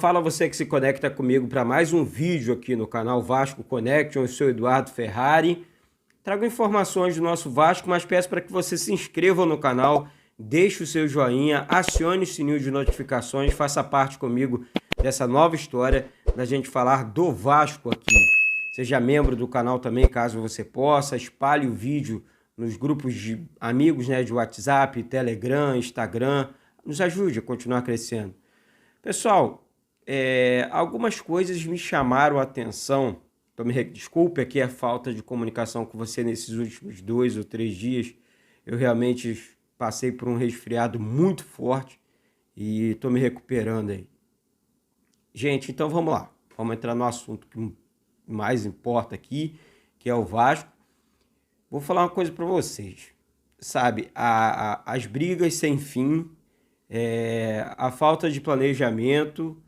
fala você que se conecta comigo para mais um vídeo aqui no canal Vasco Connection. Eu sou Eduardo Ferrari. Trago informações do nosso Vasco, mas peço para que você se inscreva no canal, deixe o seu joinha, acione o sininho de notificações, faça parte comigo dessa nova história da gente falar do Vasco aqui. Seja membro do canal também, caso você possa, espalhe o vídeo nos grupos de amigos, de WhatsApp, Telegram, Instagram, nos ajude a continuar crescendo. Pessoal, algumas coisas me chamaram a atenção. Desculpe aqui a falta de comunicação com você nesses últimos 2 ou 3 dias. Eu realmente passei por um resfriado muito forte e estou me recuperando aí. Gente, então vamos lá. Vamos entrar no assunto que mais importa aqui, que é o Vasco. Vou falar uma coisa para vocês. Sabe, as brigas sem fim, a falta de planejamento,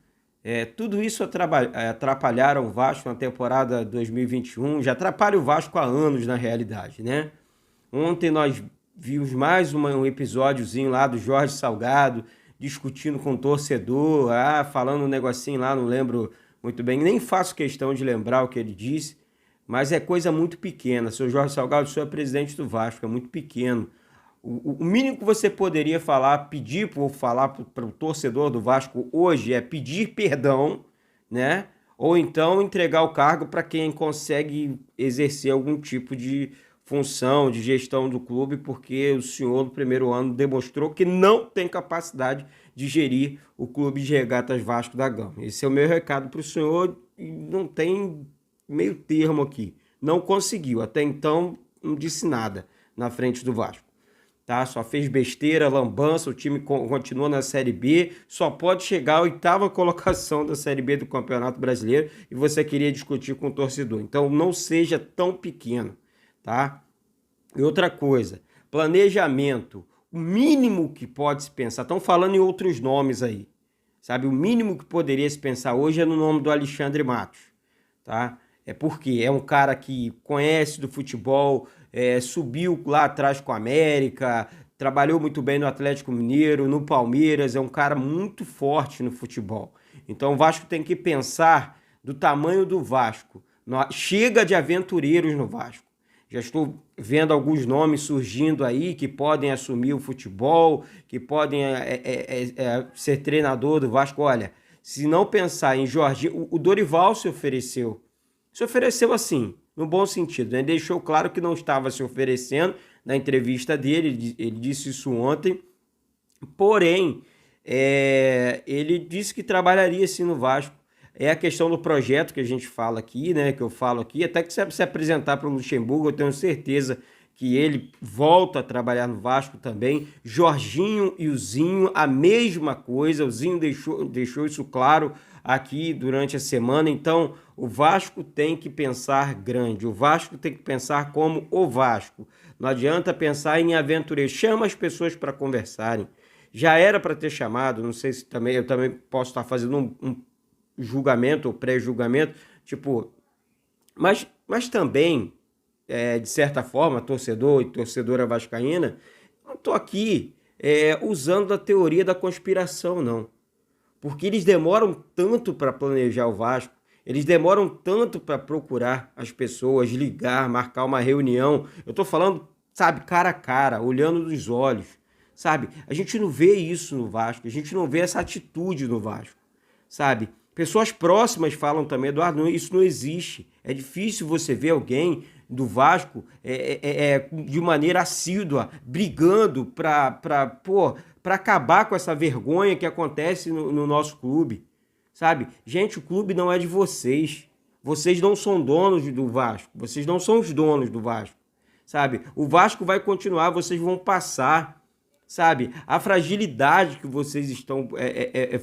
tudo isso atrapalharam o Vasco na temporada 2021, já atrapalha o Vasco há anos na realidade, né? Ontem nós vimos mais um episódiozinho lá do Jorge Salgado, discutindo com o torcedor, falando um negocinho lá, não lembro muito bem, nem faço questão de lembrar o que ele disse, mas é coisa muito pequena. Seu Jorge Salgado, o senhor é presidente do Vasco, é muito pequeno. O mínimo que você poderia pedir para o torcedor do Vasco hoje é pedir perdão, né? Ou então entregar o cargo para quem consegue exercer algum tipo de função, de gestão do clube, porque o senhor no primeiro ano demonstrou que não tem capacidade de gerir o clube de regatas Vasco da Gama. Esse é o meu recado para o senhor e não tem meio termo aqui. Não conseguiu, até então não disse nada na frente do Vasco. Tá? Só fez besteira, lambança, o time continua na Série B, só pode chegar à 8ª colocação da Série B do Campeonato Brasileiro e você queria discutir com o torcedor. Então não seja tão pequeno, tá? E outra coisa, planejamento, o mínimo que pode se pensar, estão falando em outros nomes aí, sabe? O mínimo que poderia se pensar hoje é no nome do Alexandre Matos, tá? É porque é um cara que conhece do futebol, subiu lá atrás com a América, trabalhou muito bem no Atlético Mineiro, no Palmeiras, é um cara muito forte no futebol. Então o Vasco tem que pensar do tamanho do Vasco. Chega de aventureiros no Vasco. Já estou vendo alguns nomes surgindo aí que podem assumir o futebol, que podem ser treinador do Vasco. Olha, se não pensar em Jorginho, o Dorival se ofereceu. Se ofereceu assim, no bom sentido, né? Deixou claro que não estava se oferecendo na entrevista dele, ele disse isso ontem, porém, ele disse que trabalharia sim no Vasco. É a questão do projeto que a gente fala aqui, né? Que eu falo aqui, até que se apresentar para o Luxemburgo, eu tenho certeza que ele volta a trabalhar no Vasco também. Jorginho e o Zinho, a mesma coisa, o Zinho deixou isso claro aqui durante a semana. Então o Vasco tem que pensar grande, o Vasco tem que pensar como o Vasco. Não adianta pensar em aventureiro, chama as pessoas para conversarem. Já era para ter chamado, não sei se eu também posso estar fazendo um julgamento ou pré-julgamento, mas também, de certa forma, torcedor e torcedora vascaína, não estou aqui usando a teoria da conspiração, não. Porque eles demoram tanto para planejar o Vasco, eles demoram tanto para procurar as pessoas, ligar, marcar uma reunião. Eu estou falando, sabe, cara a cara, olhando nos olhos, sabe? A gente não vê isso no Vasco, a gente não vê essa atitude no Vasco, sabe? Pessoas próximas falam também, Eduardo, isso não existe. É difícil você ver alguém do Vasco de maneira assídua, brigando para acabar com essa vergonha que acontece no nosso clube, sabe? Gente, o clube não é de vocês. Vocês não são donos do Vasco. Vocês não são os donos do Vasco, sabe? O Vasco vai continuar, vocês vão passar. Sabe, a fragilidade que vocês estão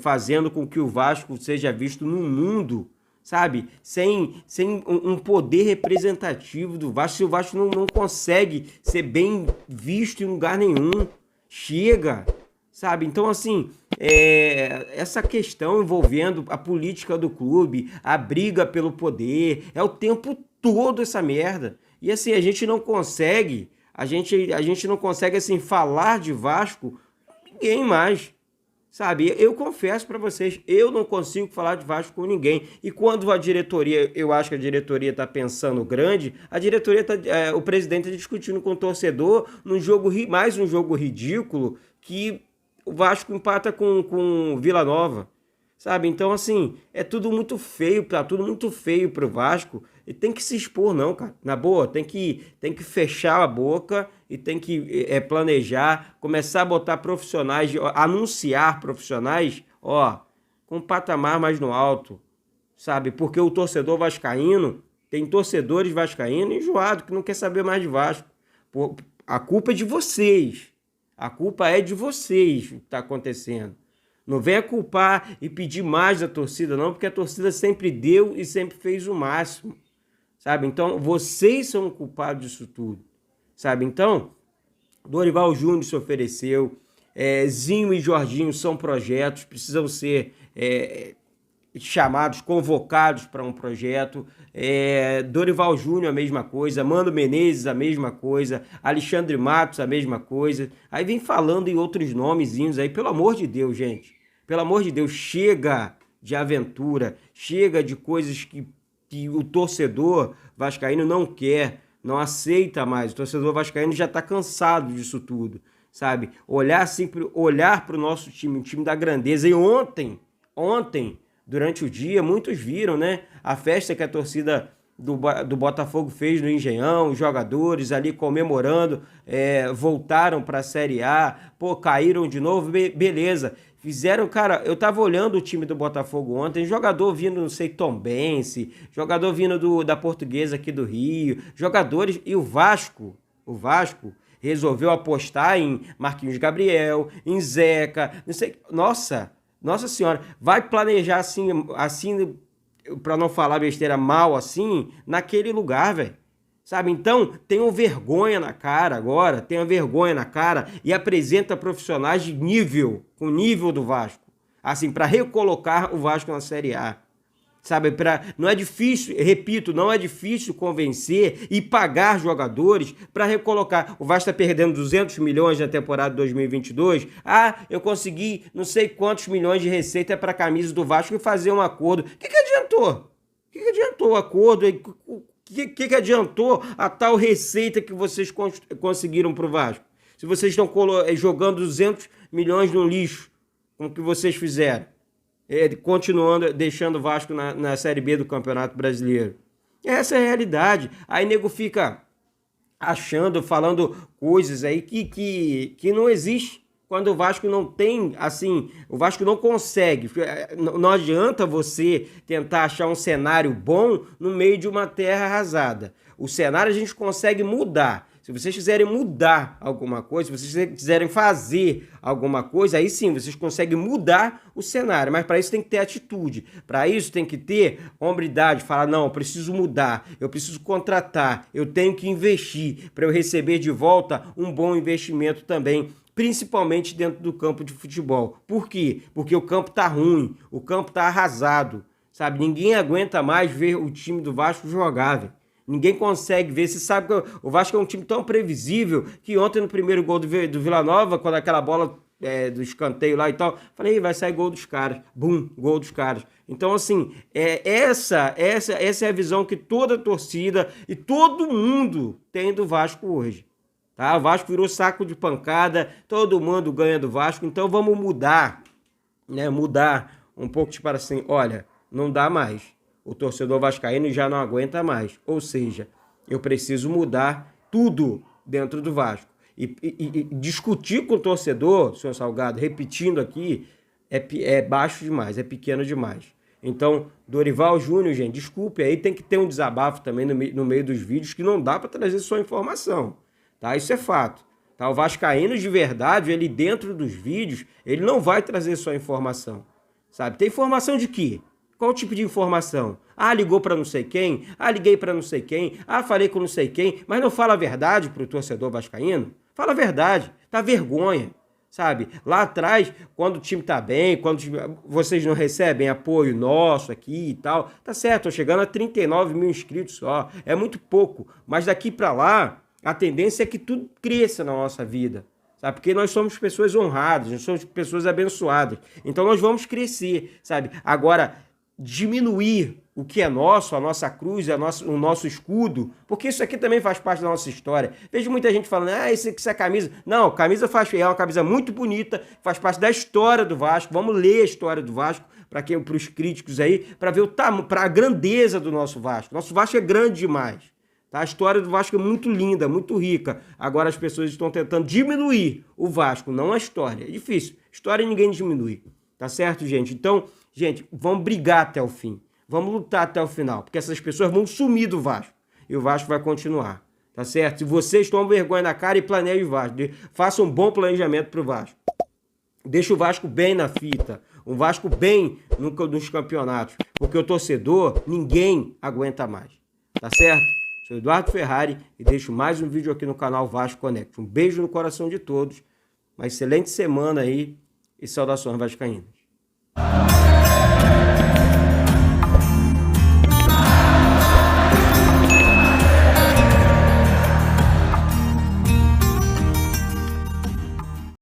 fazendo com que o Vasco seja visto no mundo, sabe, sem um poder representativo do Vasco, se o Vasco não consegue ser bem visto em lugar nenhum, chega, sabe? Então, assim, essa questão envolvendo a política do clube, a briga pelo poder, é o tempo todo essa merda, e assim, a gente não consegue... A gente não consegue, assim, falar de Vasco com ninguém mais, Sabe, eu confesso para vocês, eu não consigo falar de Vasco com ninguém. E quando a diretoria, eu acho que a diretoria está pensando grande, a diretoria o presidente está discutindo com o torcedor num jogo, mais um jogo ridículo, que o Vasco empata com Vila Nova. Sabe, então assim, é tudo muito feio, tá tudo muito feio pro Vasco. E tem que se expor não, cara. Na boa, tem que fechar a boca e tem que planejar, começar a botar profissionais, anunciar profissionais, ó, com um patamar mais no alto, sabe? Porque o torcedor vascaíno, tem torcedores vascaínos enjoados que não quer saber mais de Vasco. Pô, a culpa é de vocês. A culpa é de vocês o que está acontecendo. Não venha culpar e pedir mais da torcida, não, porque a torcida sempre deu e sempre fez o máximo, sabe? Então, vocês são culpados disso tudo, sabe? Então, Dorival Júnior se ofereceu, Zinho e Jorginho são projetos, precisam ser chamados, convocados para um projeto, Dorival Júnior a mesma coisa, Mano Menezes a mesma coisa, Alexandre Matos a mesma coisa, aí vem falando em outros nomezinhos aí, pelo amor de Deus, gente, pelo amor de Deus, chega de aventura, chega de coisas que o torcedor vascaíno não quer, não aceita mais, o torcedor vascaíno já está cansado disso tudo, sabe, olhar para o nosso time, o time da grandeza, e ontem, durante o dia, muitos viram, né? A festa que a torcida do Botafogo fez no Engenhão, os jogadores ali comemorando, voltaram para a Série A, pô, caíram de novo, beleza. Fizeram, cara, eu tava olhando o time do Botafogo ontem, jogador vindo, não sei, Tombense, jogador vindo da Portuguesa aqui do Rio, jogadores, e o Vasco resolveu apostar em Marquinhos Gabriel, em Zeca, não sei, Nossa Senhora, vai planejar assim para não falar besteira mal assim, naquele lugar, velho. Sabe? Então, tenham vergonha na cara agora, tenha vergonha na cara e apresenta profissionais de com nível do Vasco. Assim, para recolocar o Vasco na Série A. Sabe, não é difícil, repito, não é difícil convencer e pagar jogadores para recolocar. O Vasco está perdendo 200 milhões na temporada 2022. Ah, eu consegui não sei quantos milhões de receita para a camisa do Vasco e fazer um acordo. O que adiantou? O que adiantou o acordo? O que adiantou a tal receita que vocês conseguiram para o Vasco? Se vocês estão jogando 200 milhões no lixo, com o que vocês fizeram. Continuando, deixando o Vasco na Série B do Campeonato Brasileiro. Essa é a realidade. Aí nego fica achando, falando coisas aí que não existe. Quando o Vasco não tem, assim, o Vasco não consegue. Não adianta você tentar achar um cenário bom no meio de uma terra arrasada. O cenário a gente consegue mudar. Se vocês quiserem mudar alguma coisa, se vocês quiserem fazer alguma coisa, aí sim, vocês conseguem mudar o cenário. Mas para isso tem que ter atitude. Para isso tem que ter hombridade. Falar, não, eu preciso mudar, eu preciso contratar, eu tenho que investir para eu receber de volta um bom investimento também, principalmente dentro do campo de futebol. Por quê? Porque o campo tá ruim, o campo tá arrasado, sabe? Ninguém aguenta mais ver o time do Vasco jogar, velho. Ninguém consegue ver. Você sabe que o Vasco é um time tão previsível que ontem no primeiro gol do Vila Nova, quando aquela bola do escanteio lá e tal, falei, vai sair gol dos caras. Bum, gol dos caras. Então, assim, essa é a visão que toda a torcida e todo mundo tem do Vasco hoje. Tá? O Vasco virou saco de pancada, todo mundo ganha do Vasco, então vamos mudar, né? Mudar um pouco de para assim, olha, não dá mais. O torcedor vascaíno já não aguenta mais. Ou seja, eu preciso mudar tudo dentro do Vasco. E discutir com o torcedor, senhor Salgado, repetindo aqui, é baixo demais, é pequeno demais. Então, Dorival Júnior, gente, desculpe, aí tem que ter um desabafo também no meio dos vídeos, que não dá para trazer só informação. Tá? Isso é fato. Tá? O vascaíno de verdade, ele dentro dos vídeos, ele não vai trazer só informação. Sabe? Tem informação de quê? Qual tipo de informação? Ah, ligou para não sei quem? Ah, liguei para não sei quem? Ah, falei com não sei quem? Mas não fala a verdade para o torcedor vascaíno? Fala a verdade. Tá vergonha, sabe? Lá atrás, quando o time tá bem, quando vocês não recebem apoio nosso aqui e tal, tá certo, tô chegando a 39 mil inscritos só. É muito pouco. Mas daqui para lá, a tendência é que tudo cresça na nossa vida. sabe? Porque nós somos pessoas honradas, nós somos pessoas abençoadas. Então nós vamos crescer, sabe? Agora, diminuir o que é nosso, a nossa cruz, o nosso escudo, porque isso aqui também faz parte da nossa história. Vejo muita gente falando, isso é camisa. Não, camisa é uma camisa muito bonita, faz parte da história do Vasco. Vamos ler a história do Vasco para os críticos aí, para ver para a grandeza do nosso Vasco. Nosso Vasco é grande demais. Tá? A história do Vasco é muito linda, muito rica. Agora as pessoas estão tentando diminuir o Vasco, não a história. É difícil. História ninguém diminui. Tá certo, gente? Então, gente, vamos brigar até o fim. Vamos lutar até o final, porque essas pessoas vão sumir do Vasco. E o Vasco vai continuar. Tá certo? Se vocês tomam vergonha na cara e planejem o Vasco, façam um bom planejamento pro Vasco. Deixa o Vasco bem na fita. O Vasco bem nos campeonatos. Porque o torcedor, ninguém aguenta mais. Tá certo? Sou Eduardo Ferrari e deixo mais um vídeo aqui no canal Vasco Connect. Um beijo no coração de todos. Uma excelente semana aí e saudações vascaínas.